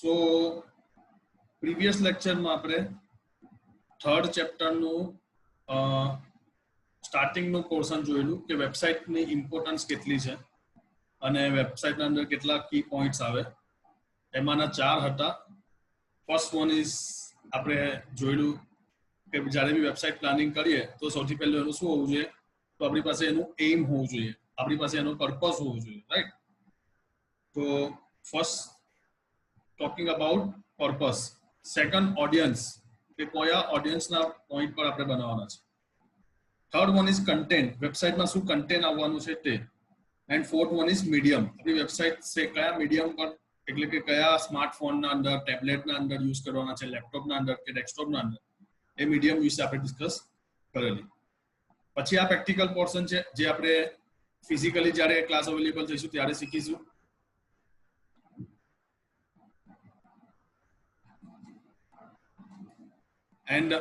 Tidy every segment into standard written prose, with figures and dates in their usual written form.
સો previous લેક્ચરમાં આપણે third ચેપ્ટરનું સ્ટાર્ટિંગનું portion જોયેલું કે વેબસાઇટની ઇમ્પોર્ટન્સ કેટલી છે અને વેબસાઇટના અંદર કેટલા કી પોઈન્ટ્સ આવે એમાંના 4 હતા. ફર્સ્ટ વન ઇઝ આપણે જોયેલું કે જ્યારે બી વેબસાઇટ પ્લાનિંગ કરીએ તો સૌથી પહેલું એનું શું હોવું જોઈએ, તો આપણી પાસે એનું એમ હોવું જોઈએ, આપણી પાસે એનો પર્પઝ હોવું જોઈએ, રાઈટ. તો first talking about purpose. Second audience, કે કયા ઓડિયન્સના પોઈન્ટ પર આપણે બનાવવાના છે. થર્ડ વન ઇઝ કન્ટેન્ટ, વેબસાઇટમાં શું કન્ટેન્ટ આવવાનું છે તે. And fourth one is medium, આપણી વેબસાઇટ છે કયા મીડિયમ પર, એટલે કે કયા સ્માર્ટફોનના અંદર, ટેબ્લેટના અંદર યુઝ કરવાના છે, લેપટોપના અંદર કે ડેસ્કટોપના અંદર, એ મીડિયમ વિશે આપણે ડિસ્કસ કરેલી. પછી આ પ્રેક્ટિકલ પોર્શન છે જે આપણે ફિઝિકલી જ્યારે ક્લાસ અવેલેબલ થઈશું ત્યારે શીખીશું. એન્ડ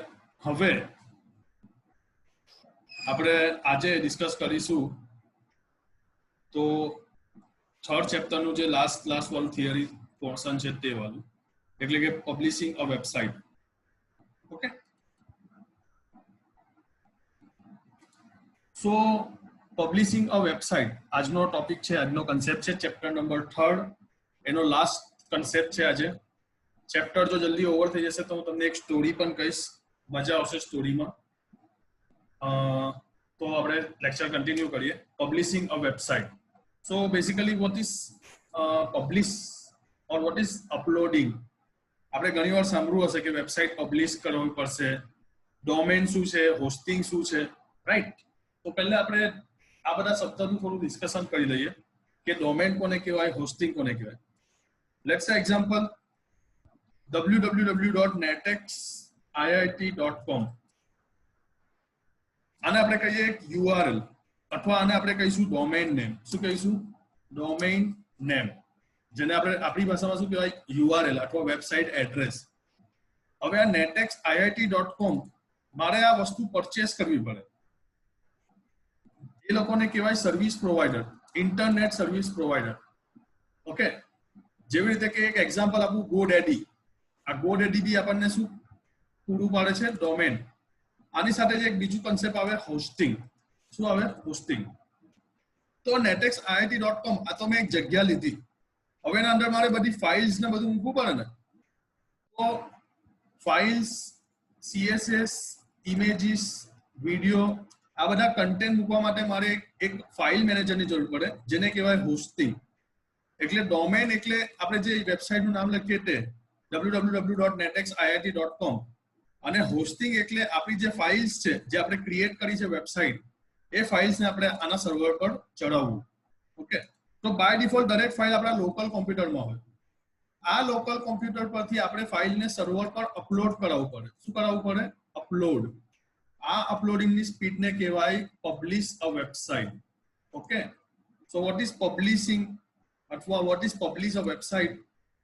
હવે આપણે આજે ડિસ્કસ કરીશું તો થર્ડ ચેપ્ટરનું જે લાસ્ટ વાળું થિયરી પોર્શન છે તે વાળું, એટલે કે પબ્લિશિંગ અ વેબસાઇટ. ઓકે, સો પબ્લિશિંગ અ વેબસાઇટ આજનો ટોપિક છે, આજનો કન્સેપ્ટ છે. ચેપ્ટર નંબર 3, એનો લાસ્ટ કન્સેપ્ટ છે આજે. ચેપ્ટર જો જલ્દી ઓવર થઈ જશે તો હું તમને એક સ્ટોરી પણ કહીશ, મજા આવશે સ્ટોરીમાં. તો આપણે લેક્ચર કન્ટિન્યુ કરીએ. Publishing a website. So basically vote is publish or what is uploading. આપણે ઘણી વાર સાંભળ્યું હશે કે વેબસાઇટ પબ્લિશ કરવી પડશે, ડોમેન શું છે, હોસ્ટિંગ શું છે, રાઈટ. તો પહેલા આપણે આ બધા શબ્દોનું થોડું ડિસ્કશન કરી લઈએ કે ડોમેન કોને કહેવાય, હોસ્ટિંગ કોને કહેવાય. લેટ્સ સે એક્ઝામ્પલ www.netexIIT.com. આને આપણે કહીએ એક URL, અથવા આને આપણે કહીશું ડોમેઇન નેમ. શું કહીશું? ડોમેઇન નેમ, જેને આપણે આપણી ભાષામાં શું કહેવાય? URL અથવા વેબસાઇટ એડ્રેસ. હવે આ netexIIT.com મારે આ વસ્તુ પરચેસ કરવી પડે. એ લોકોને કહેવાય service provider, internet service provider. Okay, જેવી રીતે કે એક એક્ઝામ્પલ આપું, GoDaddy. આ GoDaddy બી આપણને શું પૂરું પાડે છે? ડોમેન. આની સાથે જ એક બીજું કન્સેપ્ટ આવે, હોસ્ટિંગ. શું આવે? હોસ્ટિંગ. તો netexIIT.com આ તો મેં એક જગ્યા લીધી, હવે એના અંદર મારે બધી ફાઇલ્સ ને બધું મૂકવું પડે ને. તો ફાઇલ્સ, CSS, ઇમેજીસ, વિડીયો, આ બધા કન્ટેન્ટ મૂકવા માટે મારે એક ફાઇલ મેનેજરની જરૂર પડે, જેને કહેવાય હોસ્ટિંગ. એટલે ડોમેન એટલે આપણે જે વેબસાઇટનું નામ લખીએ તે www.netexIIT.com, અને હોસ્ટિંગ એટલે આપણી જે ફાઇલ્સ છે જે આપણે ક્રિએટ કરી છે વેબસાઇટ, એ ફાઇલ્સને આપણે આના સર્વર પર ચડાવવું. ઓકે, તો બાય ડિફોલ્ટ દરેક ફાઇલ આપણા લોકલ કોમ્પ્યુટરમાં હોય. આ લોકલ કોમ્પ્યુટર પરથી આપણે ફાઇલને સર્વર પર અપલોડ કરાવવું પડે. શું કરાવવું પડે? અપલોડ. આ અપલોડિંગની સ્પીડને કહેવાય publish a website. Okay, so what is publishing અથવા what is publish a website?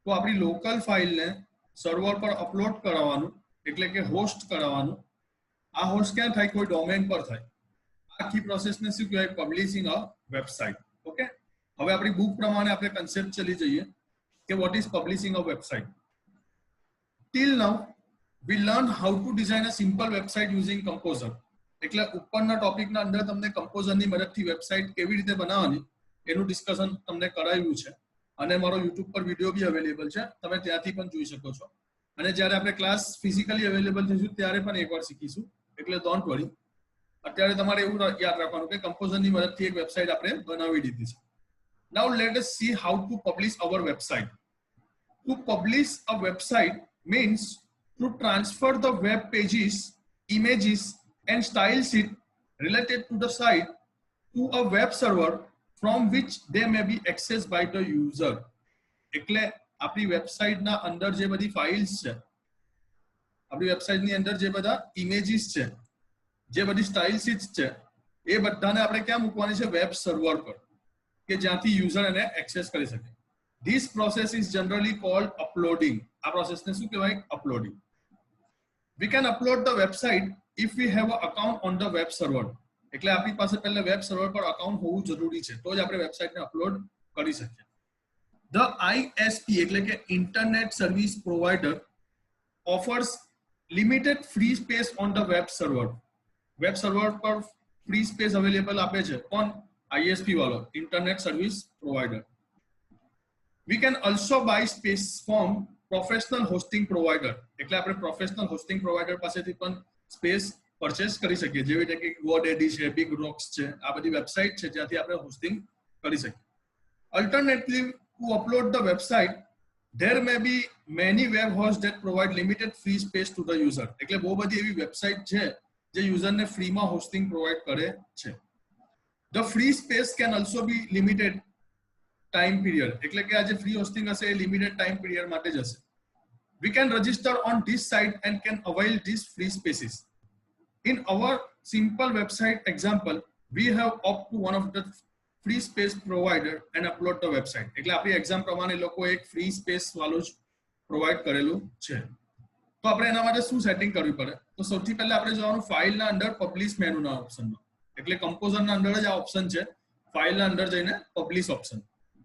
તો આપણી લોકલ ફાઇલને સર્વર પર અપલોડ કરાવવાનું, એટલે કે હોસ્ટ કરાવવાનું. આ હોસ્ટ ક્યાં થાય? કોઈ ડોમેન પર થાય. આખી પ્રોસેસને શું કહેવાય? પબ્લિશિંગ અ વેબસાઇટ. ઓકે, હવે આપણી બુક પ્રમાણે આપણે કન્સેપ્ટ ચલી જઈએ કે vote is publishing a website. Till now we learn how to design a simple website using Composer. એટલે ઉપરના ટોપિકના અંદર તમને કમ્પોઝરની મદદથી વેબસાઇટ કેવી રીતે બનાવવાની એનું ડિસ્કશન તમને કરાવ્યું છે, અને મારો YouTube પર વિડીયો બી અવેલેબલ છે, તમે ત્યાંથી પણ જોઈ શકો છો. અને જ્યારે આપણે ક્લાસ ફિઝિકલી અવેલેબલ થઈશું ત્યારે પણ એકવાર શીખીશું, એટલે ડોન્ટ વરી. અત્યારે તમારે એવું યાદ રાખવાનું કે કમ્પોઝરની મદદથી એક વેબસાઇટ આપણે બનાવી દીધી છે. Now let us see how to publish our website. To publish a website means to transfer the web pages, images and style sheet related to the site to a web server from which they may be accessed by the user. એટલે આપણી વેબસાઇટના અંદર જે બધી files છે, આપણી વેબસાઇટની અંદર જે બધા ઇમેજીસ છે, જે બધી સ્ટાઇલ શીટ્સ છે, એ બધાને આપણે ક્યાં મૂકવાની છે? વેબ સર્વર પર, કે જ્યાંથી યુઝર એને એક્સેસ કરી શકે. This process is generally called uploading. આ પ્રોસેસને શું કહેવાય? Uploading. We can upload the website if we have an account on the web server. એટલે આપણી પાસે પહેલા વેબ સર્વર પર અકાઉન્ટ હોવું જરૂરી છે, તો જ આપણે વેબસાઇટને અપલોડ કરી શકીએ. The ISP એટલે કે internet service provider offers limited free space on the web server. Web server પર ફ્રી સ્પેસ અવેલેબલ આપે છે કોણ? ISP વાળો, internet service provider. We can also buy space from professional hosting provider. એટલે આપણે professional hosting provider પાસેથી પણ space purchase કરી શકીએ, જેવી રીતે કે GoDaddy છે, બિગ રોક્સ છે, આ બધી વેબસાઇટ છે જ્યાંથી આપણે હોસ્ટિંગ કરી શકીએ. Alternatively, to upload the website, there may be many web hosts that provide limited free space to the user. એટલે બહુ બધી એવી વેબસાઇટ છે જે યુઝરને ફ્રીમાં હોસ્ટિંગ પ્રોવાઇડ કરે છે. The free space can also be limited time period. એટલે કે આ જે ફ્રી હોસ્ટિંગ હશે એ લિમિટેડ ટાઈમ પીરિયડ માટે જ હશે. We can register on this site and can avail these free spaces. In our simple website example, we have opt to one of the free space provider and upload the website. એટલે આપણી exam પ્રમાણે લોકો એક free space વાળું જ provide કરેલું છે. તો આપણે એના માટે શું સેટિંગ કરવી પડે? તો સૌથી પહેલા આપણે જવાનું ફાઇલના અંદર પબ્લિશ મેનુના ઓપ્શનમાં. એટલે કમ્પોઝરના અંદર જ આ ઓપ્શન છે, ફાઇલના અંદર જઈને પબ્લિશ ઓપ્શન.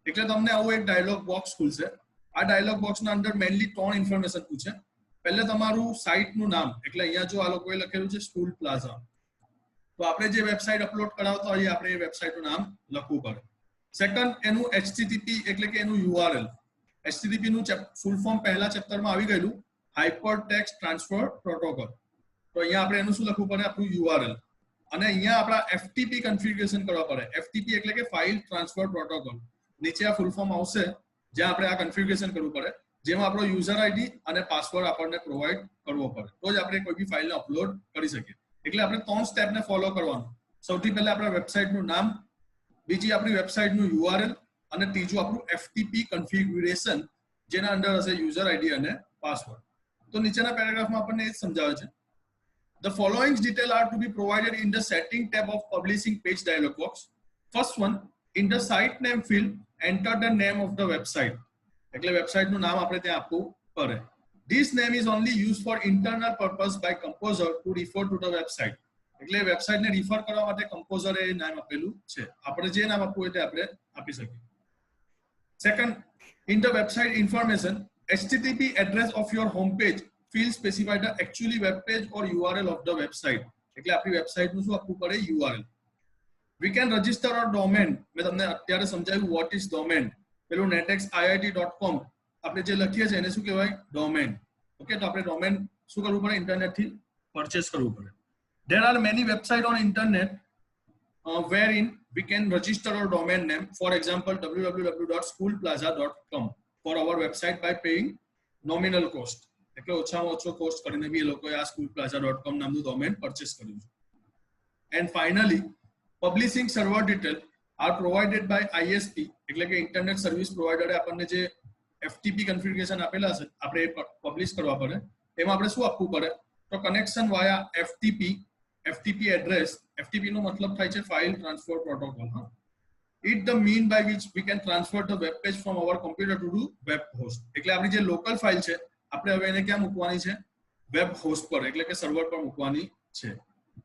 એટલે તમને આવું એક ડાયલોગ બોક્સ ખુલશે. આ ડાયલોગ બોક્સના અંદર મેઇનલી 3 ઇન્ફોર્મેશન પૂછે. પહેલે તમારું સાઇટનું નામ, એટલે અહીંયા જો આ લોકોએ લખેલું છે સ્કૂલ પ્લાઝા, તો આપણે જે વેબસાઇટ અપલોડ કરાવતા હોઈએ આપણે એ વેબસાઇટનું નામ લખવું પડે. સેકન્ડ, એનું HTTP એટલે કે એનું URL. HTTP નું ફૂલ ફોર્મ પહેલા ચેપ્ટરમાં આવી ગયેલું, હાઇપર ટેક્સ્ટ ટ્રાન્સફર પ્રોટોકોલ. તો અહીંયા આપણે એનું શું લખવું પડે? આપણું URL. અને અહીંયા આપણા FTP કન્ફિગ્યુરેશન કરવા પડે. FTP એટલે કે ફાઇલ ટ્રાન્સફર પ્રોટોકોલ. નીચે આ ફૂલ ફોર્મ આવશે જ્યાં આપણે આ કન્ફિગ્યુરેશન કરવું પડે, જેમાં આપણો યુઝર આઈડી અને પાસવર્ડ આપણને પ્રોવાઈડ કરવો પડે, તો જ આપણે કોઈ બી ફાઇલને અપલોડ કરી શકીએ. એટલે આપણે 3 સ્ટેપને ફોલો કરવાનું. સૌથી પહેલા આપણા વેબસાઇટનું નામ, બીજી આપણી વેબસાઇટનું URL અને ત્રીજું આપણું FTP કન્ફિગ્યુરેશન, જેના અંદર હશે યુઝર આઈડી અને પાસવર્ડ. તો નીચેના પેરેગ્રાફમાં આપણને એ જ સમજાવે છે. The following details are to be provided in the setting tab of publishing page dialog box. First one, in the site name field, enter the name of the website. એટલે વેબસાઇટનું નામ આપણે ત્યાં આપવું પડે. This name is only used for internal purpose by composer to refer to the website. એટલે વેબસાઇટને refer કરવા માટે કમ્પોઝરે એ નામ આપેલું છે. આપણે જે નામ આપવું હોય તે આપણે આપી શકીએ. Second, in the website information, HTTP address of your home page field specify the actually web page or URL of the website. એટલે આપણી વેબસાઇટનું શું આપવું પડે? URL. We can register our domain. મેં તમને અત્યારે સમજાવ્યું what is domain. પેલું netexIIT.com આપણે જે લખીએ છીએ એને શું કહેવાય? ડોમેન. ઓકે, તો આપણે ડોમેન શું કરવું પડે? ઇન્ટરનેટથી પરચેસ કરવું પડે. There are many websites on internet wherein we can register our domain name. For example, www.schoolplaza.com for our website by paying nominal cost. એટલે ઓછામાં ઓછો કોસ્ટ કરીને બી એ લોકોએ આ schoolplaza.com નામનું ડોમેન પરચેસ કર્યું છે. And finally, publishing server detail are provided by ISP, એટલે કે ઇન્ટરનેટ સર્વિસ પ્રોવાઇડરે આપણને જે FTP કન્ફિગ્યુરેશન આપેલા છે આપણે પબ્લિશ કરવા પડે. એમાં આપણે શું આપવું પડે? તો connection via FTP address. FTP નો મતલબ થાય છે ફાઇલ ટ્રાન્સફર પ્રોટોકોલ. હા, it the mean by which we can transfer the web page from our computer to web host. એટલે આપણી જે લોકલ ફાઇલ છે આપણે હવે એને ક્યાં મૂકવાની છે? વેબ હોસ્ટ પર, એટલે કે સર્વર પર મૂકવાની છે.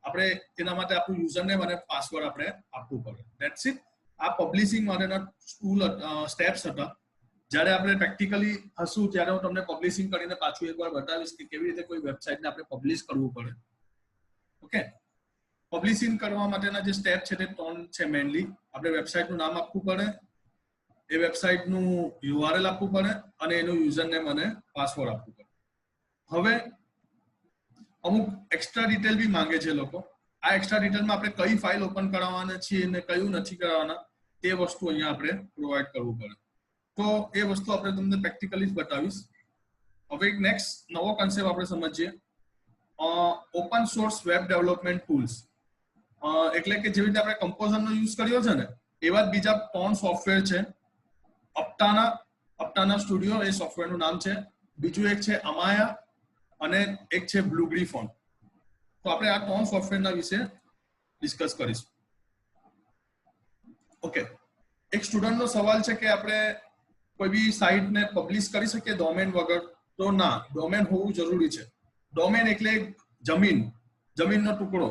આપણે તેના માટે આપણું યુઝર નેમ અને પાસવર્ડ આપણે આપવું પડે. That's it. આ પબ્લિશિંગ માટેના સ્ટેપ્સ હતા. જ્યારે આપણે પ્રેક્ટિકલી હશું ત્યારે હું તમને પબ્લિશિંગ કરીને પાછું એકવાર બતાવીશ કે કેવી રીતે કોઈ વેબસાઇટને આપણે પબ્લિશ કરવું પડે. ઓકે, પબ્લિશિંગ કરવા માટેના જે સ્ટેપ છે તે 3 છે મેઇનલી. આપણે વેબસાઇટનું નામ આપવું પડે, એ વેબસાઇટનું URL આપવું પડે અને એનું યુઝર નેમ અને પાસવર્ડ આપવું પડે. હવે અમુક એક્સ્ટ્રા ડિટેલ બી માંગે છે લોકો. આ એક્સ્ટ્રા ડિટેલમાં આપણે કઈ ફાઇલ ઓપન કરાવવાના છીએ અને કયું નથી કરાવવાના તે વસ્તુ અહીંયા આપણે પ્રોવાઈડ કરવું પડે. તો એ વસ્તુ આપણે તમને પ્રેક્ટિકલી જ બતાવીશ. હવે એક નેક્સ્ટ નવો કન્સેપ્ટ આપણે સમજીએ, open source web development tools. એટલે કે જેવી રીતે આપણે કમ્પોઝરનો યુઝ કર્યો છે ને, એવા જ બીજા 3 સોફ્ટવેર છે. અપ્ટાના સ્ટુડિયો એ સોફ્ટવેરનું નામ છે, બીજું એક છે અમાયા અને એક છે બ્લુગ્રીફોન. તો આપણે આ 3 સોફ્ટવેરના વિશે ડિસ્કસ કરીશું. ઓકે, એક સ્ટુડન્ટનો સવાલ છે કે આપણે કોઈ બી સાઇટને પબ્લિશ કરી શકીએ ડોમેન વગર? તો ના, ડોમેન હોવું જરૂરી છે. ડોમેન એટલે જમીનનો ટુકડો,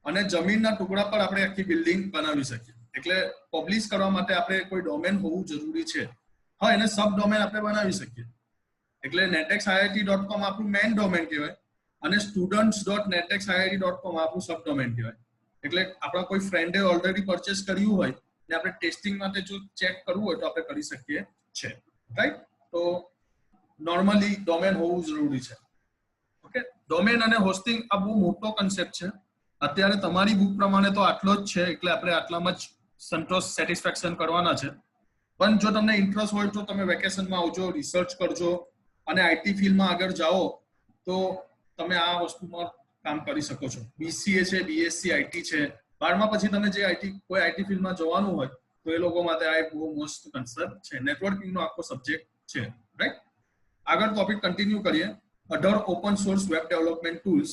અને જમીનના ટુકડા પર આપણે આખી બિલ્ડિંગ બનાવી શકીએ. એટલે પબ્લિશ કરવા માટે આપણે કોઈ ડોમેન હોવું જરૂરી છે. હા એને સબ ડોમેન આપણે બનાવી શકીએ એટલે netexIIT.com આપણું મેઇન ડોમેન કહેવાય અને students.netexIIT.com આપણું સબ ડોમેન કહેવાય એટલે આપણા કોઈ ફ્રેન્ડે ઓલરેડી પરચેસ કર્યું હોય ને આપણે ટેસ્ટિંગ માટે જો ચેક કરવું હોય તો આપણે કરી શકીએ છે રાઈટ તો નોર્મલી ડોમેન હોવું જરૂરી છે ઓકે ડોમેન અને હોસ્ટિંગ આ બહુ મોટો કન્સેપ્ટ છે અત્યારે તમારી બુક પ્રમાણે તો આટલો જ છે એટલે આપણે આટલામાં જ સંતોષ સેટિસ્ફેક્શન કરવાના છે પણ જો તમને ઇન્ટરેસ્ટ હોય તો તમે વેકેશનમાં આવજો રિસર્ચ કરજો અને આઈટી ફિલ્ડમાં આગળ જાઓ તો તમે આ વસ્તુમાં કામ કરી શકો છો બીસીએ છે બીએસસી આઈટી છે 12મા પછી તમે જે કોઈ આઈટી ફિલ્ડમાં જવાનું હોય તો એ લોકો માટે આ એક બહુ મસ્ત કન્સેપ્ટ છે નેટવર્કિંગનો આખો સબ્જેક્ટ છે રાઈટ આગળ ટોપિક કન્ટિન્યુ કરીએ other open source web development tools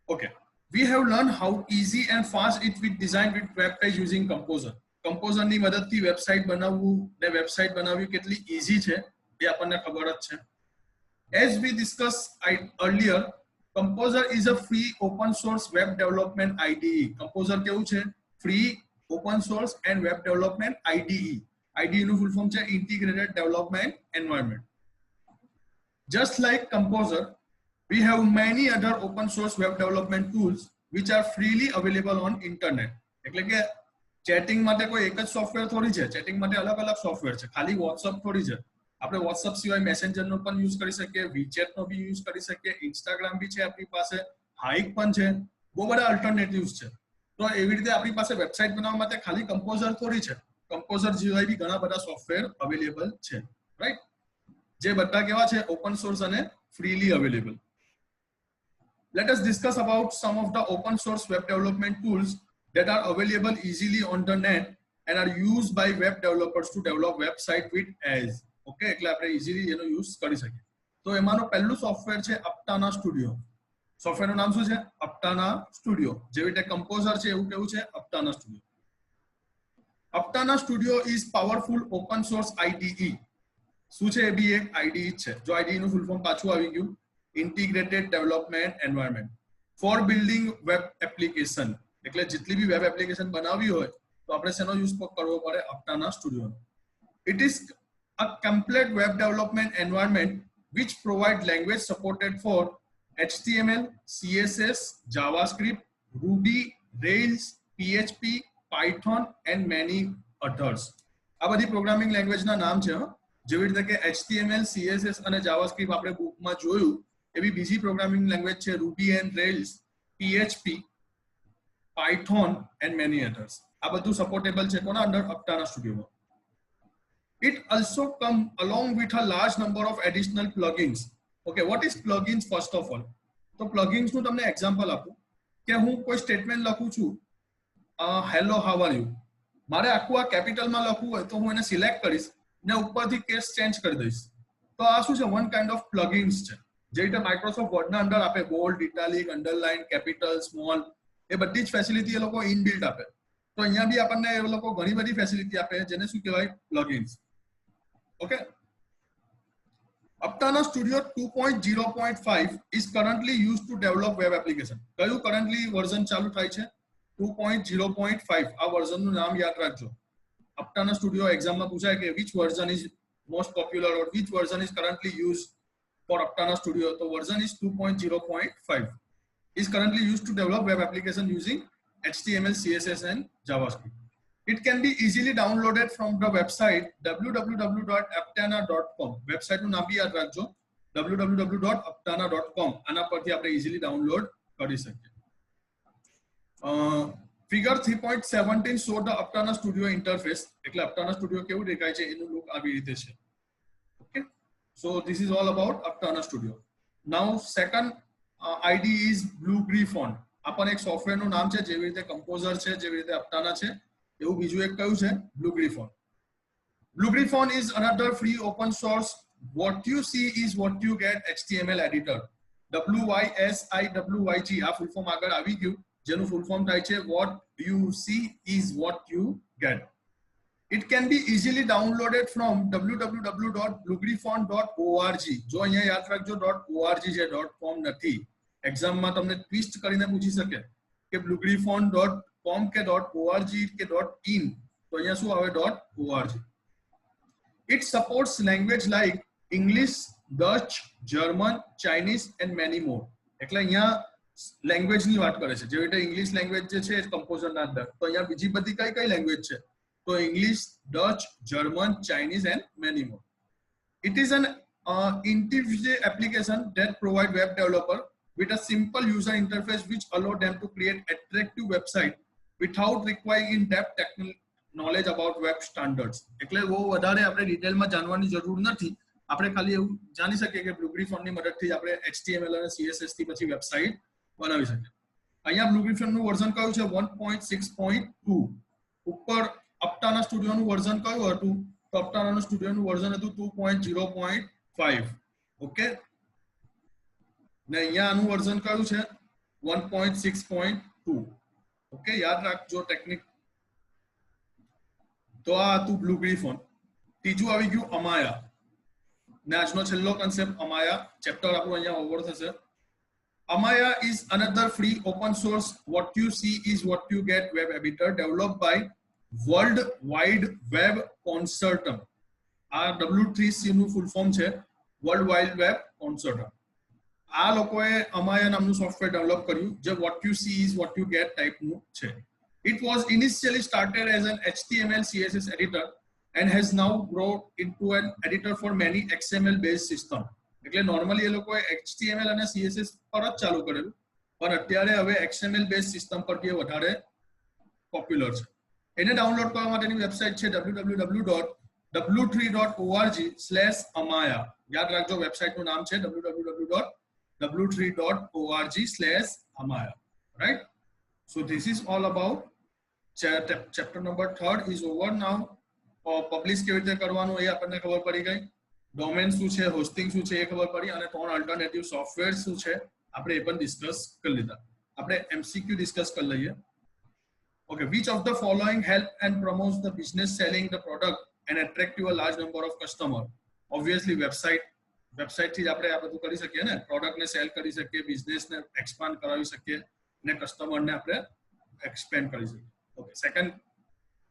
okay we have learned how easy and fast it will design with web page using composer ની મદદથી વેબસાઈટ બનાવવું ને વેબસાઈટ બનાવવી કેટલી ઈઝી છે એ આપણને ખબર જ છે as we discussed earlier composer is a free open source web development IDE composer કેવું છે free open source and web development IDE નું full form છે integrated development environment just like composer we have many other open source web development tools which are freely available on internet એટલે કે chatting માટે કોઈ એક જ software થોડી છે ચેટિંગ માટે અલગ અલગ સોફ્ટવેર છે ખાલી WhatsApp થોડી છે આપણે WhatsApp સિવાય મેસેન્જર નો પણ યુઝ કરી શકીએ WeChat નો બી યુઝ કરી શકીએ Instagram બી છે આપણી પાસે હાઇક પણ છે બહુ બધા અલ્ટરનેટિવ્સ છે તો એવી રીતે આપણી પાસે વેબસાઇટ બનાવવા માટે ખાલી કમ્પોઝર થોડી છે કમ્પોઝર સિવાય બી ઘણા બધા સોફ્ટવેર અવેલેબલ છે રાઈટ જે બધા કેવા છે ઓપન સોર્સ અને freely available let us discuss about some of the open source web development tools that are available easily on the net and are used by web developers to develop website with as okay એટલે આપણે easily એનો use કરી શકીએ તો એમાંનો પહેલું software છે Aptana studio સોફ્ટવેરનું નામ શું છે અપ્ટાના સ્ટુડિયો જેવી રીતે કમ્પોઝર છે એવું કેવું છે Aptana studio Aptana studio is powerful open source IDE શું છે એ બી એક IDE છે જો IDE નું ફૂલ ફોર્મ પાછું આવી ગયું integrated development environment for building web application એટલે જેટલી બી વેબ એપ્લિકેશન બનાવવી હોય તો આપણે શેનો યુઝ કરવો પડે અપ્ટાના સ્ટુડિયોનો it is a complete web development environment which provide language supported for HTML CSS JavaScript Ruby Rails PHP Python and many others આ બધી પ્રોગ્રામિંગ લેંગ્વેજના નામ છે જેવી રીતે કે HTML CSS અને JavaScript આપણે બુકમાં જોયું એવી બીજી પ્રોગ્રામિંગ લેંગ્વેજ છે Ruby and Rails PHP Python and many others આ બધું સપોર્ટેબલ છે કોના અંડર અપ્ટાના સ્ટુડિયોમાં it also come along with a large number of additional plugins okay what is plugins first of all તો plugins નું તમને example આપું કે હું કોઈ સ્ટેટમેન્ટ લખું છું hello how are you મારે આખું આ કેપિટલમાં લખવું હોય તો હું એને સિલેક્ટ કરીશ ને ઉપરથી કેસ ચેન્જ કરી દઈશ તો આ શું છે વન કાઇન્ડ ઓફ પ્લગઇન્સ છે જે રીતે માઇક્રોસોફ્ટ વર્ડના અંદર આપે bold italic underline capital small એ બધી જ ફેસિલિટી એ લોકો ઇનબિલ્ટ આપે તો અહીંયા બી આપણને એ લોકો ઘણી બધી ફેસિલિટી આપે જેને શું કહેવાય plugins okay Aptana Studio 2.0.5 is currently used to develop web application કયું કરન્ટલી વર્ઝન ચાલુ થાય છે 2.0.5 આ વર્ઝનનું નામ યાદ રાખજો Aptana Studio એક્ઝામમાં પૂછાય કે which version is most popular or which version is currently used for Aptana Studio so version is 2.0.5 is currently used to develop web application using HTML CSS and JavaScript it can be easily downloaded from the website www.aptana.com website નું નામ બી યાદ રાખજો www.aptana.com આના પરથી આપણે easily download કરી શકીએ Figure 3.17 show the Aptana Studio interface. એટલે Aptana Studio કેવું દેખાય છે એનું લુક આવી રીતે છે. Okay. So this is all about Aptana Studio. Now second IDE is Bluegriffon. આપણ એક સોફ્ટવેર નું નામ છે જેવી રીતે Composer છે જેવી રીતે Aptana છે એવું બીજું એક કયું છે Bluegriffon. Bluegriffon is another free open source. What you see is what you get HTML editor. WYSIWYG આ ફૂલ ફોર્મ આગળ આવી ગયું જેનું ફૂલ ફોર્મ થાય છે what you see is what you get it can be easily downloaded from www.bluegriffon.org જો અહીંયા યાદ રાખજો .org છે .com નથી એક્ઝામમાં તમને ટ્વિસ્ટ કરીને પૂછી શકે કે bluegriffon.com કે .org કે .in તો અહીંયા શું આવે .org It supports language like English, Dutch, German, Chinese and many more. એટલે અહીંયા લેંગ્વેજ ની વાત કરે છે. જેવી રીતે ઇંગ્લિશ લેંગ્વેજ જે છે કમ્પોઝર ના અંદર, તો અહીંયા બીજી બધી કઈ લેંગ્વેજ છે? તો English, Dutch, German, Chinese and many more. It is an intuitive application that provide web developer with a simple user interface which allow them to create attractive website without requiring in-depth technical knowledge about web standards. એટલે બહુ વધારે આપણે ડિટેલમાં જાણવાની જરૂર નથી. આપણે ખાલી એવું જાણી શકીએ કે બ્લુગ્રીફોનની મદદથી આપણે HTML અને CSS થી પછી વેબસાઇટ બનાવી શકીએ. અહીંયા બ્લુગ્રીફોનનું વર્ઝન કયું છે? 1.6.2. ઉપર અપ્ટાના સ્ટુડિયોનું વર્ઝન કયું હતું? તો અપ્ટાના સ્ટુડિયોનું વર્ઝન હતું 2.0.5. ઓકે, ને અહીંયા આનું વર્ઝન કયું છે? 1.6.2. ઓકે, યાદ રાખજો ટેકનિક. તો આ હતું બ્લુગ્રીફોન. ત્રીજું આવી ગયું અમાયા. ને આજનો છેલ્લો કન્સેપ્ટ અમાયા. ચેપ્ટર આપણું અહીંયા ઓવર થશે. Amaya is another free open source what you see is what you get web editor developed by World Wide Web Consortium. આ W3C નું ફૂલ ફોર્મ છે, વર્લ્ડ વાઇડ વેબ કોન્સોર્ટિયમ. આ લોકોએ અમાયા નામનું software develop કર્યું જે what you see is what you get ટાઈપનું છે. It was initially started as an HTML CSS editor and has now grown into an editor for many XML based systems. એટલે normally એ લોકોએ HTML અને CSS પર જ ચાલુ કરેલું, પણ અત્યારે હવે XML બેઝ સિસ્ટમ પર કે વધારે પોપ્યુલર છે. એને ડાઉનલોડ કરવા માટેની વેબસાઇટ છે www.w3.org/amaya. યાદ રાખજો વેબસાઇટનું નામ છે www.w3.org/amaya. Right? So this is all about chapter number 3 is over now. Publish કેવી રીતે કરવાનું એ આપણને ખબર પડી ગઈ. ડોમેન શું છે, હોસ્ટિંગ શું છે એ ખબર પડી, અને 3 અલ્ટરનેટિવ સોફ્ટવેર શું છે આપણે એ પણ ડિસ્કસ કરી લીધા. આપણે MCQ ડિસ્કસ કરી લઈએ. Okay, which of the following help and promotes the business selling the product and attractive a large number of customer? Obviously website થી જ આપણે આ બધું કરી શકીએ ને, પ્રોડક્ટ ને સેલ કરી શકીએ, બિઝનેસ ને એક્સપાન્ડ કરાવી શકીએ અને કસ્ટમર ને આપણે એક્સપેન્ડ કરી શકીએ. Okay, second,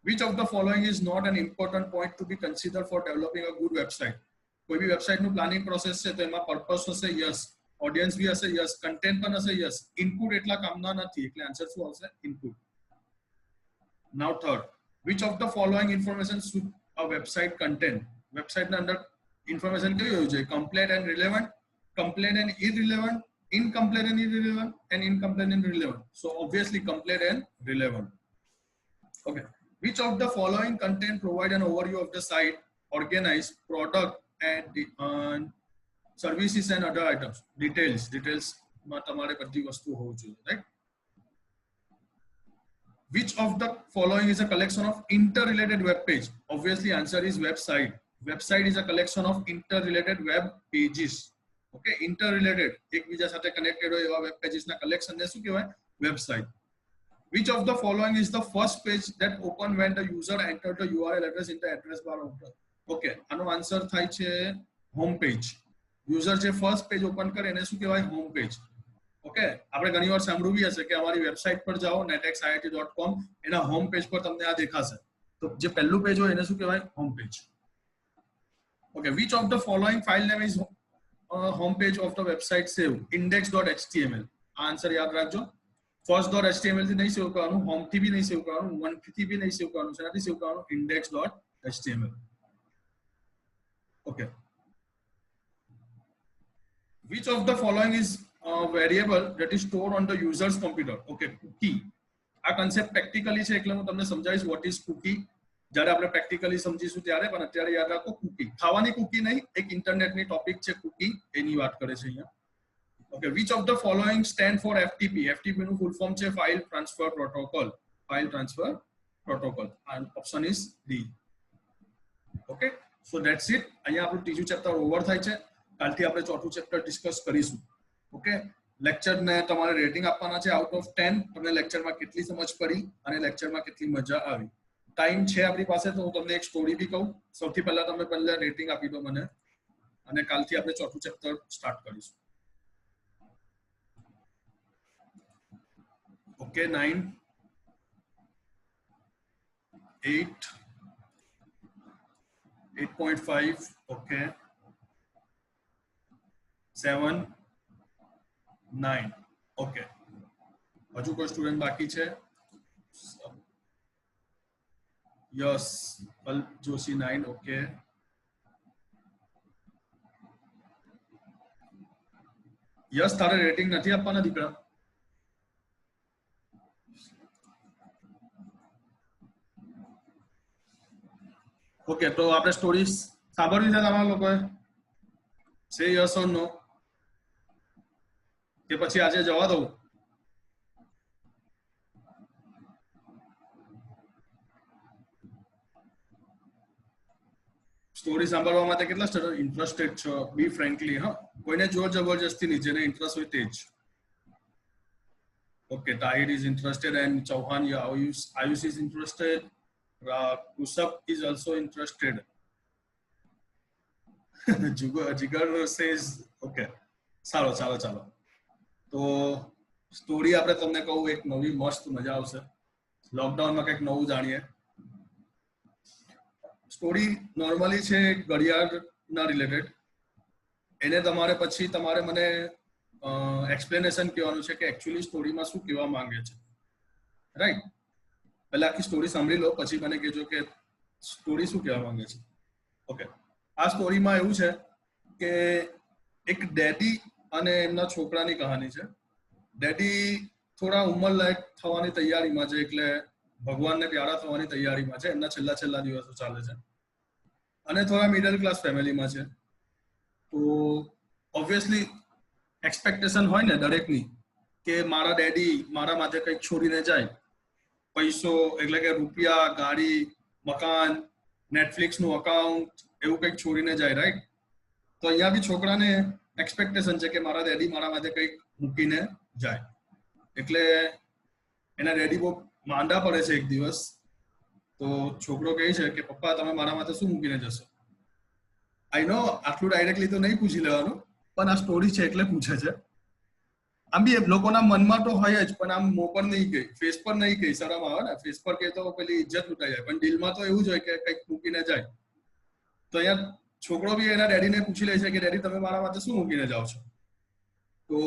which of the following is not an important point to be considered for developing a good website? કોઈ બી વેબસાઇટનું પ્લાનિંગ પ્રોસેસ છે તો એમાં પર્પસ હશે યસ, ઓડિયન્સ બી હશે યસ, કન્ટેન્ટ પણ હશે યસ, ઇનપુટ એટલા કામના નથી, એટલે આન્સર શું આવશે? Input. Now third, which of the following information should a website contain? વેબસાઇટના અંદર ઇન્ફોર્મેશન કેવી હોવી જોઈએ? Complete and relevant, complete and irrelevant, incomplete and irrelevant, and incomplete and relevant. So obviously complete and relevant. Okay, which of the following content provide an overview of the site, organized product and services and other items? Details માં તમારે બધી વસ્તુ હોવું જોઈએ, right? Which of the following is a collection of interrelated web page? Obviously answer is website. Website is a collection of interrelated web pages. Okay, interrelated, એકબીજા સાથે connected હોય એવા વેબ પેજીસ ના કલેક્શન ને શું કહેવાય? Website. Which of the following is the first page that open when the user entered the URL address in the address bar of the? Okay, આનો answer થાય છે હોમ પેજ. યુઝર જે first page open કરે એને શું કહેવાય? Home page. Okay, આપણે ઘણીવાર સાંભળ્યું બી હશે કે અમારી વેબસાઇટ પર જાઓ netexIIT.com, એના હોમ પેજ પર તમને આ દેખાશે. તો જે પહેલું પેજ હોય એને શું કહેવાય? Home page. Okay, which of the following file name is homepage of the website save? index.html. Answer યાદ રાખજો. first.html થી નહીં સેવ કરવાનું, હોમ થી બી નહીં સેવ કરવાનું, વન થી બી નહીં સેવ કરવાનું, શેનાથી સેવ કરવાનું? index.html. Okay, which of the following is a variable that is stored on the user's computer? Okay, cookie. આ કન્સેપ્ટ પ્રેક્ટિકલી છે એટલે હું તમને સમજાવીશ what is cookie. જ્યારે આપણે પ્રેક્ટિકલી સમજીશું ત્યારે, પણ અત્યારે યાદ રાખો કુકી. ખાવાની કુકી નહીં, એક ઇન્ટરનેટની ટોપિક છે કુકી, એની વાત કરે છે અહીંયા. Okay, which of the following stand for FTP? FTP નું ફૂલ ફોર્મ છે file transfer protocol. File transfer protocol. Option is D. Okay, so that's it. અહીંયા આપણું ત્રીજું ચેપ્ટર ઓવર થાય છે. કાલથી આપણે ચોથું ચેપ્ટર ડિસ્કસ કરીશું. ઓકે, લેક્ચરને તમારે રેટિંગ આપવાના છે આઉટ ઓફ 10. તમને લેક્ચરમાં કેટલી સમજ પડી અને લેક્ચરમાં કેટલી મજા આવી. ટાઈમ છે આપણી પાસે તો હું તમને એક સ્ટોરી બી કહું. સૌથી પહેલા તમે પહેલા રેટિંગ આપી દો મને, અને કાલથી આપણે ચોથું ચેપ્ટર સ્ટાર્ટ કરીશું. ઓકે, 9 8 8.5 ઓકે 7 9 ઓકે હજુ કોઈ સ્ટુડન્ટ બાકી છે યસ અલ્પ જોશી 9 ઓકે યસ તારે રેટિંગ નથી આપવાના દીકરા ઓકે તો આપણે સ્ટોરી સાંભળવી છે તમારા લોકોએ સે યસ ઓર નો કે પછી આજે જવા દઉં સ્ટોરી સાંભળવા માટે કેટલા સ્ટુડન્ટ ઇન્ટરેસ્ટેડ છો બી ફ્રેન્કલી હા કોઈને જોર જબરજસ્તી નહીં જેને ઇન્ટરેસ્ટ હોય તે જ okay Tahir is interested and Chauhan Ayush is interested Kusap is also interested. Jigar says, okay. ચાલો ચાલો ચાલો તો સ્ટોરી આપણે તમને કહું એક નવી મસ્ત મજા આવશે લોકડાઉનમાં કંઈક નવું જાણીએ સ્ટોરી નોર્મલી છે ઘડિયાળના રિલેટેડ એને તમારે મને એક્સપ્લેનેશન કહેવાનું છે કે એકચ્યુઅલી સ્ટોરીમાં શું કહેવા માંગે છે રાઈટ પહેલા આખી સ્ટોરી સાંભળી લો પછી મને કહેજો કે સ્ટોરી શું કહેવા માંગે છે ઓકે આ સ્ટોરીમાં એવું છે કે એક ડેડી અને એમના છોકરાની કહાની છે ડેડી થોડા ઉંમર લાયક થવાની તૈયારીમાં છે એટલે ભગવાનને પ્યારા થવાની તૈયારીમાં છે એમના છેલ્લા દિવસો ચાલે છે અને થોડા મિડલ ક્લાસ ફેમિલીમાં છે તો ઓબ્વિયસલી એક્સપેક્ટેશન હોય ને દરેકની કે મારા ડેડી મારા માટે કંઈક છોડીને જાય પૈસો એટલે કે રૂપિયા ગાડી મકાન નેટફ્લિક્સનું અકાઉન્ટ એવું કંઈક છોડીને જાય રાઈટ તો અહીંયા બી છોકરાને એક્સપેક્ટેશન છે કે મારા ડેડી મારા માટે કંઈક મૂકીને જાય એટલે એના ડેડી બહુ માંદા પડે છે એક દિવસ તો છોકરો કહે છે કે પપ્પા તમે મારા માટે શું મૂકીને જશો આઈ નો આટલું ડાયરેક્ટલી તો નહીં પૂછી લેવાનું પણ આ સ્ટોરી છે એટલે પૂછે છે આમ બી લોકોના મનમાં તો હોય જ પણ આમ મો પર નહીં ગઈ ફેસ પર નહીં ગઈ શરમ આવે ને ફેસ પર કે તો પેલી ઇજ્જત લૂંટાઈ જાય પણ દિલમાં તો એવું જ હોય કે કંઈક મૂકીને જાય તો અહીંયા છોકરો બી એના ડેડીને પૂછી લે છે કે ડેડી તમે મારા માટે શું મૂકીને જાઓ છો તો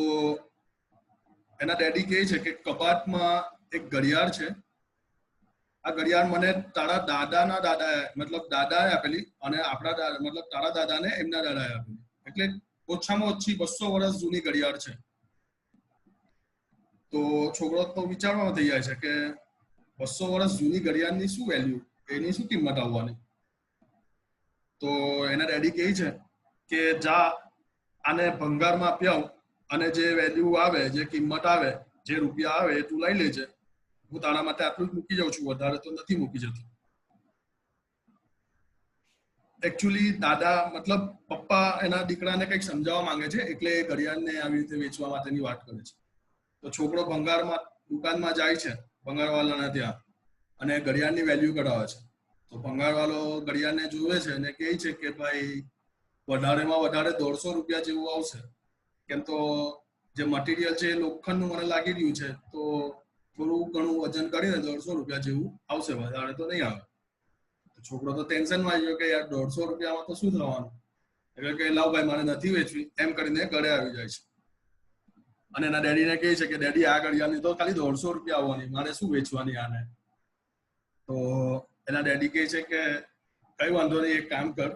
એના ડેડી કહે છે કે કબાટમાં એક ઘડિયાળ છે આ ઘડિયાળ મને તારા દાદાના દાદાએ મતલબ દાદાએ આપેલી અને આપણા મતલબ તારા દાદાને એમના દાદાએ આપેલી એટલે ઓછામાં ઓછી 200 વર્ષ જૂની ઘડિયાળ છે તો છોકરો તો વિચારવામાં થઈ જાય છે કે 200 વર્ષ જૂની ઘડિયાળની શું વેલ્યુ એની શું કિંમત આવવાની તો એના ડેડી કહે છે કે જા આને ભંગારમાં આપી આવ અને જે વેલ્યુ આવે જે કિંમત આવે જે રૂપિયા આવે એ તું લઈ લેજે હું તારા માટે આટલું જ મૂકી જાઉં છું વધારે તો નથી મૂકી જતી એકચ્યુઅલી દાદા મતલબ પપ્પા એના દીકરાને કંઈક સમજાવવા માંગે છે એટલે એ ઘડિયાળને આવી રીતે વેચવા માટેની વાત કરે છે તો છોકરો ભંગારમાં દુકાનમાં જાય છે ભંગારવાળાના ત્યાં અને ઘડિયાળની વેલ્યુ કઢાવે છે તો ભંગારવાળો ઘડિયાળને જોવે છે અને કહે છે કે ભાઈ વધારેમાં વધારે 150 રૂપિયા જેવું આવશે કેમ તો જે મટીરિયલ છે એ લોખંડનું મને લાગી રહ્યું છે તો થોડું ઘણું વજન કરીને 150 રૂપિયા જેવું આવશે વધારે તો નહીં આવે છોકરો તો ટેન્શનમાં આવી ગયો કે યાર 150 રૂપિયામાં તો શું થવાનું એટલે કે લાવ ભાઈ મારે નથી વેચવી એમ કરીને ઘરે આવી જાય છે અને એના ડેડીને કહે છે કે ડેડી આ ઘડિયાળની તો ખાલી 150 રૂપિયા આવવાની મારે શું વેચવાની આને તો એના ડેડી કહે છે કે કઈ વાંધો નહીં એક કામ કર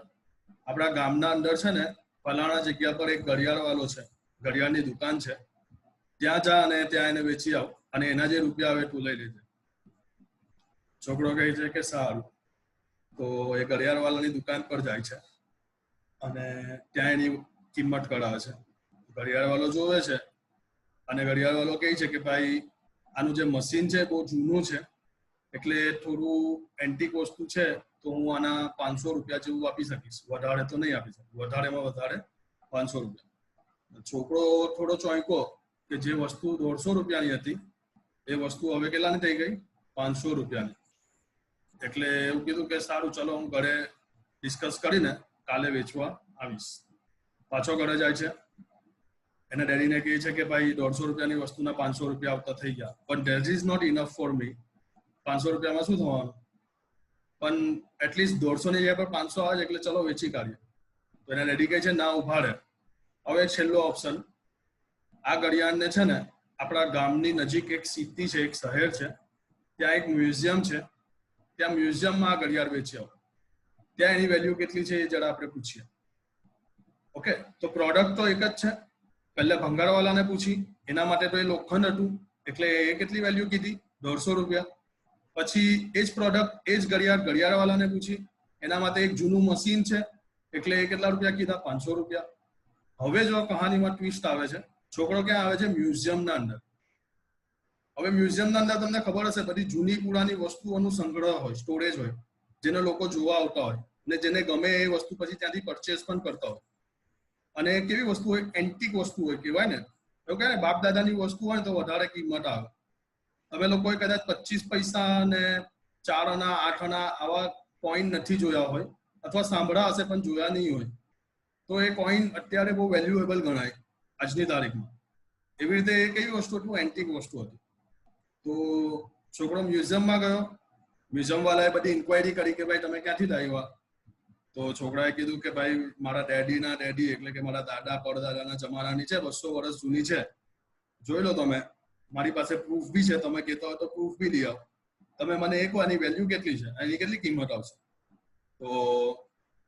આપણા ગામના અંદર છે ને ફલાણા જગ્યા પર એક ઘડિયાળ વાળો છે ઘડિયાળની દુકાન છે ત્યાં જા અને ત્યાં એને વેચી આવ અને એના જે રૂપિયા આવે તું લઈ લેજે છોકરો કહે છે કે સારું તો એ ઘડિયાળ વાળાની દુકાન પર જાય છે અને ત્યાં એની કિંમત કરાવે છે ઘડિયાળ વાળો જોવે છે અને ઘડિયાળ વાળો કહે છે કે ભાઈ આનું જે મશીન છે બહુ જૂનું છે એટલે થોડું એન્ટિક વસ્તુ છે તો હું આના 500 રૂપિયા જેવું આપી શકીશ વધારે તો નહીં આપી શકું વધારેમાં વધારે 500 રૂપિયા છોકરો થોડો ચોંક્યો કે જે વસ્તુ 150 રૂપિયાની હતી એ વસ્તુ હવે કેટલાની થઈ ગઈ 500 રૂપિયાની એટલે એવું કીધું કે સારું ચલો હું ઘરે ડિસ્કસ કરીને કાલે વેચવા આવીશ પાછો ઘરે જાય છે એના ડેડીને કહે છે કે ભાઈ 150 રૂપિયાની વસ્તુના 500 રૂપિયા આવતા થઈ ગયા પણ that is not enough for me 500 રૂપિયામાં શું થવાનું પણ એટલીસ્ટ 150 ની જગ્યા પર 500 આવે છે એટલે ચલો વેચી કાઢીએ. તો એના ડેડિકેશન ના ઉભા રહે. હવે છેલ્લો ઓપ્શન, આ ઘડિયાળને છે ને આપણા ગામની નજીક એક સિટી છે, એક શહેર છે, ત્યાં એક મ્યુઝિયમ છે, ત્યાં મ્યુઝિયમમાં આ ઘડિયાળ વેચી આવો. ત્યાં એની વેલ્યુ કેટલી છે એ જરા આપણે પૂછીએ. ઓકે, તો પ્રોડક્ટ તો એક જ છે. પહેલા ભંગારવાલાને પૂછી, એના માટે તો એ લોખંડ હતું એટલે એ કેટલી વેલ્યુ કીધી, 150 રૂપિયા. પછી એ જ પ્રોડક્ટ, એ જ ઘડિયાળવાલાને પૂછી, એના માટે એક જૂનું મશીન છે એટલે એ કેટલા રૂપિયા કીધા, 500 રૂપિયા. હવે જો કહાનીમાં ટ્વિસ્ટ આવે છે, છોકરો ક્યાં આવે છે, મ્યુઝિયમના અંદર. હવે મ્યુઝિયમના અંદર તમને ખબર હશે બધી જૂની પુરાની વસ્તુઓનું સંગ્રહ હોય, સ્ટોરેજ હોય, જેને લોકો જોવા આવતા હોય અને જેને ગમે એ વસ્તુ પછી ત્યાંથી પરચેસ પણ કરતા હોય. અને કેવી વસ્તુ હોય, એન્ટિક વસ્તુ હોય, કહેવાય ને એવું કે બાપ દાદાની વસ્તુ હોય તો વધારે કિંમત આવે. તમે લોકોએ કદાચ 25 પૈસા અને 4 આના 8 આના આવા કોઈન નથી જોયા હોય અથવા સાંભળ્યા હશે પણ જોયા નહીં હોય, તો એ કોઈન અત્યારે બહુ વેલ્યુએબલ ગણાય આજની તારીખમાં. એવી રીતે એ કેવી વસ્તુ હતું, એન્ટિક વસ્તુ હતી. તો છોકરો મ્યુઝિયમમાં ગયો, મ્યુઝિયમ વાળાએ બધી ઇન્ક્વાયરી કરી કે ભાઈ તમે ક્યાંથી લાવ્યા. તો છોકરાએ કીધું કે ભાઈ મારા ડેડીના ડેડી એટલે કે મારા દાદા પરદાદાના જમાનાની છે, 200 વર્ષ જૂની છે, જોઈ લો તમે, મારી પાસે પ્રૂફ બી છે, તમે કહેતા હોય તો પ્રૂફ બી લઈ આવો. તમે મને એક વાર વેલ્યુ કેટલી છે, એની કેટલી કિંમત આવશે. તો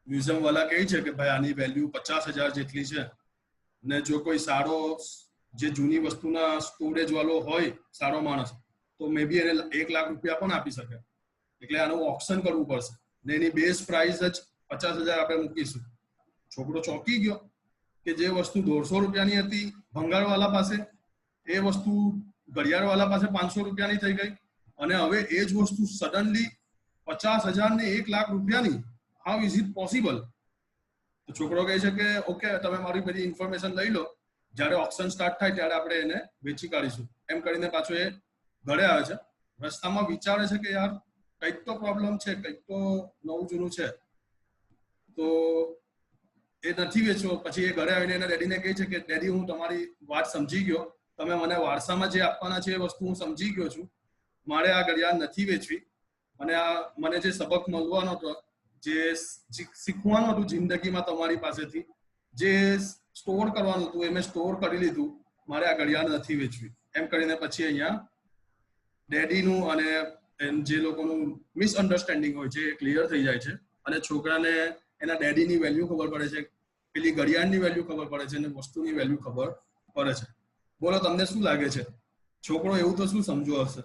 મ્યુઝિયમ વાળા કહે છે કે ભાઈ આની વેલ્યુ 50,000 જેટલી છે, ને જો કોઈ સારો જે જૂની વસ્તુના સ્ટોરેજ વાળો હોય સારો માણસ તો મે બી એને 1 લાખ રૂપિયા પણ આપી શકે. એટલે આનું ઓપ્શન કરવું પડશે ને એની બેઝ પ્રાઇસ જ 50,000 આપણે મૂકીશું. છોકરો ચોંકી ગયો કે જે વસ્તુ 150 રૂપિયાની હતી ભંગારવાલા પાસે, એ વસ્તુ ઘડિયાળવાલા પાસે 500 રૂપિયાની થઈ ગઈ અને હવે એ જ વસ્તુ સડનલી 50,000 ને 1 લાખ રૂપિયાની. How is it possible? તો છોકરો કહે છે કે ઓકે, તમે મારી બધી ઇન્ફોર્મેશન લઈ લો, જ્યારે ઓપ્શન સ્ટાર્ટ થાય ત્યારે આપણે એને વેચી કાઢીશું. એમ કરીને પાછો એ ઘરે આવે છે. રસ્તામાં વિચારે છે કે યાર કંઈક તો પ્રોબ્લેમ છે, કંઈક તો નવું જૂનું છે. તો એ નથી વેચવો. પછી એ ઘરે આવીને એના ડેડીને કહે છે કે ડેડી, હું તમારી વાત સમજી ગયો, તમે મને વારસામાં જે આપવાના છે એ વસ્તુ હું સમજી ગયો છું, મારે આ ઘડિયાળ નથી વેચવી. અને આ મને જે સબક મળવાનો હતો, જે શીખવાનું હતું જિંદગીમાં તમારી પાસેથી, જે સ્ટોર કરવાનું હતું એ મેં સ્ટોર કરી લીધું, મારે આ ઘડિયાળ નથી વેચવી. એમ કરીને પછી અહીંયા ડેડીનું અને જે લોકોનું મિસઅન્ડરસ્ટેન્ડિંગ હોય છે એ ક્લિયર થઈ જાય છે અને છોકરાને એના ડેડીની વેલ્યુ ખબર પડે છે, પેલી ઘડિયાળની વેલ્યુ ખબર પડે છે અને વસ્તુની વેલ્યુ ખબર પડે છે. બોલો, તમને શું લાગે છે? છોકરો એવું તો શું સમજ્યો હશે,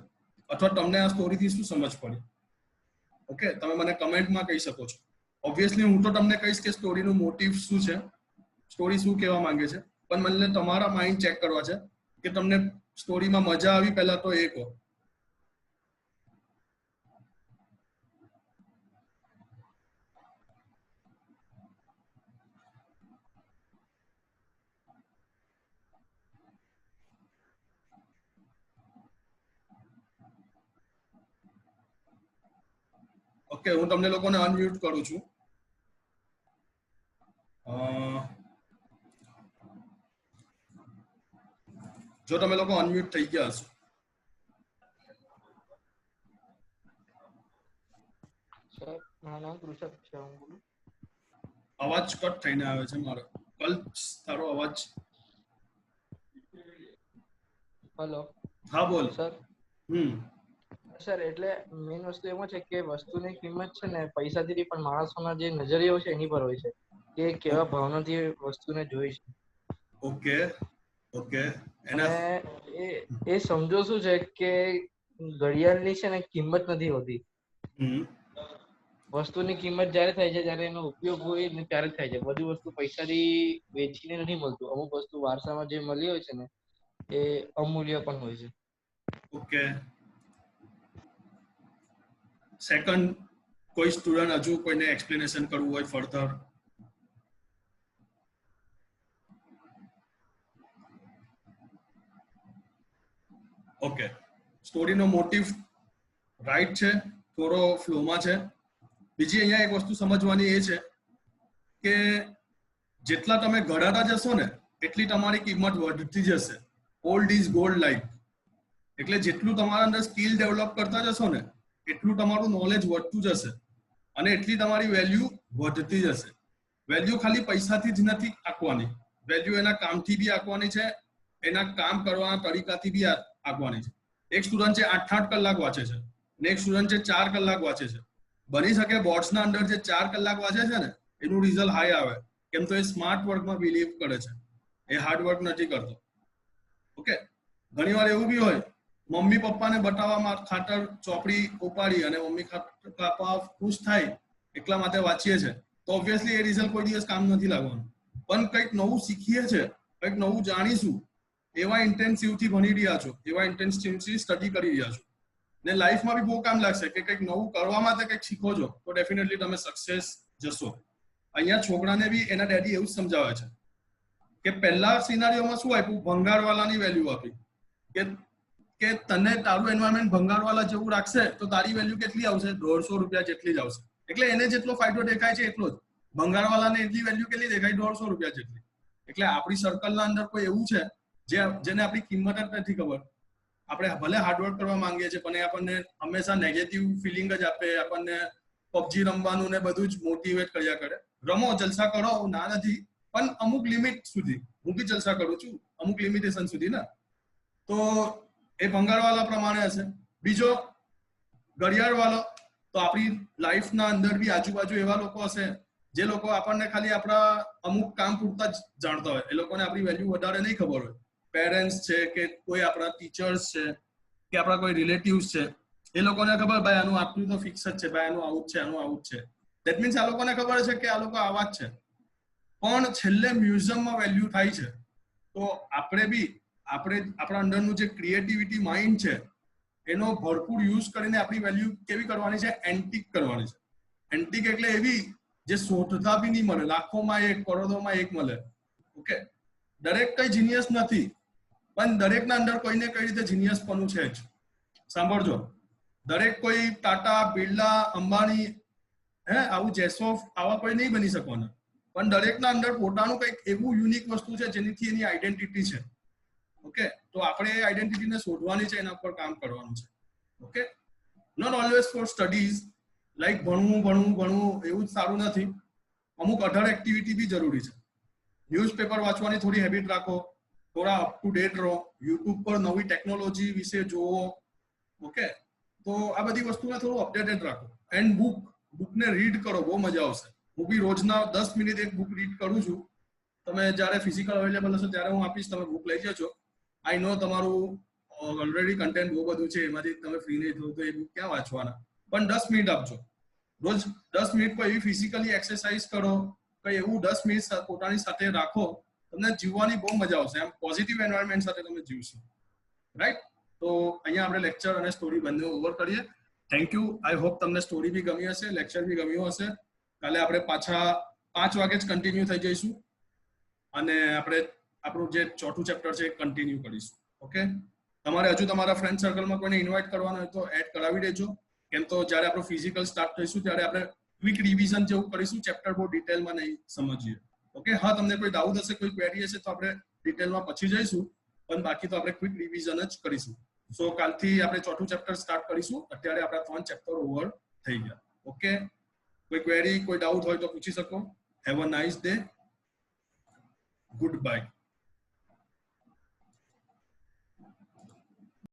અથવા તમને આ સ્ટોરીથી શું સમજ પડી? ઓકે, તમે મને કમેન્ટમાં કહી શકો છો. ઓબ્વિયસલી હું તો તમને કહીશ કે સ્ટોરીનું મોટિવ શું છે, સ્ટોરી શું કહેવા માંગે છે, પણ મને તમારા માઇન્ડ ચેક કરવા છે કે તમને સ્ટોરીમાં મજા આવી, પહેલા તો એ કહો. ઓકે, હું તમને લોકોને અનમ્યુટ કરું છું. જો તમે લોકો અનમ્યુટ થઈ ગયા હશો. સર, મારું નામ ઋષભ છે, હું બોલું. અવાજ કટ થઈને આવે છે મારો. કલ તારો અવાજ. હેલો. હા બોલ સર. સર, એટલે મેઇન વસ્તુ એમાં છે કે વસ્તુની કિંમત છે ને પૈસાથી પણ માણસોના જે નજરિયો છે એની પર હોય છે કે કેવા ભાવનાથી વસ્તુને જોઈ છે. Okay okay. અને એ સમજો શું છે કે ઘડિયાળની છે ને કિંમત નથી હોતી. વસ્તુની કિંમત જયારે થાય છે જયારે એનો ઉપયોગ હોય ને ત્યારે જ થાય છે. બધી વસ્તુ પૈસાથી વેચીને નથી મળતું. અમુક વસ્તુ વારસામાં જે મળી હોય છે ને એ અમૂલ્ય પણ હોય છે. ઓકે. સેકન્ડ, કોઈ સ્ટુડન્ટ હજુ કોઈને એક્સપ્લેનેશન કરવું હોય ફર્ધર? ઓકે, સ્ટોરીનો મોટિવ રાઈટ છે, થોડો ફ્લોમાં છે. બીજી અહીંયા એક વસ્તુ સમજવાની એ છે કે જેટલા તમે ઘડાતા જશો ને એટલી તમારી કિંમત વધતી જશે. Old is gold like. એટલે જેટલું તમારા અંદર સ્કિલ ડેવલપ કરતા જશો ને એટલું તમારું નોલેજ વધતું જશે. અને એટલી તમારી વેલ્યુ વધતી જશે. વેલ્યુ ખાલી પૈસાથી જ નથી આંકવાની, વેલ્યુ એના કામથી બી આંકવાની છે, એના કામ કરવાના તરીકાથી બી આંકવાની છે. એક સ્ટુડન્ટ છે 8-8 કલાક વાંચે છે અને એક સ્ટુડન્ટ છે 4 કલાક વાંચે છે. બની શકે બોર્ડ્સના અંદર જે 4 કલાક વાંચે છે ને એનું રિઝલ્ટ હાઈ આવે, કેમ તો એ સ્માર્ટ વર્કમાં બિલીવ કરે છે, એ હાર્ડ વર્ક નથી કરતો. ઓકે, ઘણી વાર એવું બી હોય મમ્મી પપ્પાને બતાવવા ખાતર ચોપડી ઉપાડી અને મમ્મી પપ્પા ખુશ થાય એટલા માટે વાંચીએ છે, તો ઓબ્વિયસલી એ રિઝલ્ટ કોઈ દિવસ કામ નથી લાગવાનું. પણ કંઈક નવું શીખીએ છે, કંઈક નવું જાણીશું, એવા ઇન્ટેન્સિવથી ભણી રહ્યા છો, એવા ઇન્ટેન્સિવથી સ્ટડી કરી રહ્યા છો ને લાઈફમાં બી બહુ કામ લાગશે કે કંઈક નવું કરવા માટે કંઈક શીખો છો તો ડેફિનેટલી તમે સક્સેસ જશો. અહીંયા છોકરાને બી એના ડેડી એવું જ સમજાવે છે કે પહેલા સિનારીઓમાં શું આપ્યું, ભંગારવાલાની વેલ્યુ આપી કે તને તારું એન્વાયરમેન્ટ ભંગારવાલા જેવું રાખશે તો તારી વેલ્યુ કેટલી આવશે, 150 રૂપિયા જેટલી જ આવશે. એટલે એને જેટલો ફાયદો દેખાય છે એટલો જ, ભંગારવાલાને એટલી વેલ્યુ કેટલી દેખાય, 150 રૂપિયા જેટલી. એટલે આપણી સર્કલના અંદર કોઈ એવું છે જેને આપણી કિંમત જ નથી ખબર. આપણે ભલે હાર્ડવર્ક કરવા માંગીએ છીએ પણ એ આપણને હંમેશા નેગેટિવ ફિલિંગ જ આપે, આપણને પબજી રમવાનું ને બધું જ મોટિવેટ કર્યા કરે. રમો, જલસા કરો, ના નથી, પણ અમુક લિમિટ સુધી. હું બી જલસા કરું છું અમુક લિમિટેશન સુધી ને. તો એ ભંગારવાલા પ્રમાણે હશે. બીજો ઘડિયાળવાળો, તો આપણી લાઈફના અંદર બી આજુબાજુ એવા લોકો હશે જે લોકો આપણને ખાલી આપણા અમુક કામ પૂરતા જ જાણતા હોય, એ લોકોને આપણી વેલ્યુ વધારે નહીં ખબર હોય. પેરેન્ટ્સ છે કે કોઈ આપણા ટીચર્સ છે કે આપણા કોઈ રિલેટિવ્સ છે, એ લોકોને ખબર ભાઈ આનું આટલું તો ફિક્સ જ છે, ભાઈ આનું આવું જ છે, આનું આવું જ છે. દેટ મીન્સ આ લોકોને ખબર છે કે આ લોકો આવા જ છે. પણ છેલ્લે મ્યુઝિયમમાં વેલ્યુ થાય છે. તો આપણે બી આપણા અંદરનું જે ક્રિએટિવિટી માઇન્ડ છે એનો ભરપૂર યુઝ કરીને આપણી વેલ્યુ કેવી કરવાની છે, એન્ટિક કરવાની છે. એન્ટિક એટલે એવી જે શોધતા બી નહીં મળે, લાખોમાં એક, કરોડોમાં એક મળે. ઓકે, દરેક કઈ જીનિયસ નથી પણ દરેકના અંદર કોઈને કઈ રીતે જીનિયસપણું છે જ. સાંભળજો, દરેક કોઈ ટાટા, બિરલા, અંબાણી, આવું જેસોફ આવા કોઈ નહીં બની શકવાના, પણ દરેકના અંદર પોતાનું કંઈક એવું યુનિક વસ્તુ છે જેનીથી એની આઈડેન્ટિટી છે. ઓકે, તો આપણે એ આઈડેન્ટિટીને શોધવાની છે, એના પર કામ કરવાનું છે. Okay, not always for studies, like ભણવું એવું જ સારું નથી. અમુક અધર એક્ટિવિટી બી જરૂરી છે. ન્યૂઝપેપર વાંચવાની થોડી હેબિટ રાખો, થોડા અપ ટુ ડેટ રહો, યુટ્યુબ પર નવી ટેકનોલોજી વિશે જોવો. ઓકે, તો આ બધી વસ્તુને થોડું અપડેટેડ રાખો. એન્ડ બુકને રીડ કરો, બહુ મજા આવશે. હું બી રોજના 10 મિનિટ એક બુક રીડ કરું છું. તમે જ્યારે ફિઝિકલ અવેલેબલ હશો ત્યારે હું આપીશ, તમે બુક લઈ જજો. આઈ નો તમારું ઓલરેડી કન્ટેન્ટ બહુ બધું છે, એમાંથી તમે ફ્રી નહીં થો તો એ બુક ક્યાં વાંચવાના, પણ 10 મિનિટ આપજો રોજ. 10 મિનિટ કોઈ એવી ફિઝિકલી એક્સરસાઇઝ કરો, કઈ એવું 10 મિનિટ પોતાની સાથે રાખો, તમને જીવવાની બહુ મજા આવશે. એમ પોઝિટિવ એન્વાયરમેન્ટ સાથે તમે જીવશો. રાઈટ? તો અહીંયા આપણે લેક્ચર અને સ્ટોરી બંને ઓવર કરીએ. Thank you. આઈ હોપ તમને સ્ટોરી બી ગમી હશે, લેક્ચર બી ગમ્યું હશે. કાલે આપણે પાછા 5 વાગે જ કન્ટિન્યુ થઈ જઈશું અને આપણે આપણું જે ચોથું ચેપ્ટર છે એ કન્ટિન્યુ કરીશું. ઓકે, તમારે હજુ તમારા ફ્રેન્ડ સર્કલમાં કોઈને ઇન્વાઇટ કરવાનો હોય તો એડ કરાવી દેજો, કેમ તો જ્યારે આપણું ફિઝિકલ સ્ટાર્ટ થઈશું ત્યારે આપણે ક્વિક રિવિઝન જેવું કરીશું, ચેપ્ટર બહુ ડિટેલમાં નહીં સમજીએ. ઓકે, હા, તમને કોઈ ડાઉટ હશે, કોઈ ક્વેરી હશે તો આપણે ડિટેલમાં પછી જઈશું, પણ બાકી તો આપણે ક્વિક રિવિઝન જ કરીશું. સો કાલથી આપણે ચોથું ચેપ્ટર સ્ટાર્ટ કરીશું. અત્યારે આપણા 3 ચેપ્ટર ઓવર થઈ ગયા. ઓકે, કોઈ ક્વેરી, કોઈ ડાઉટ હોય તો પૂછી શકો. Have a nice day. Good bye.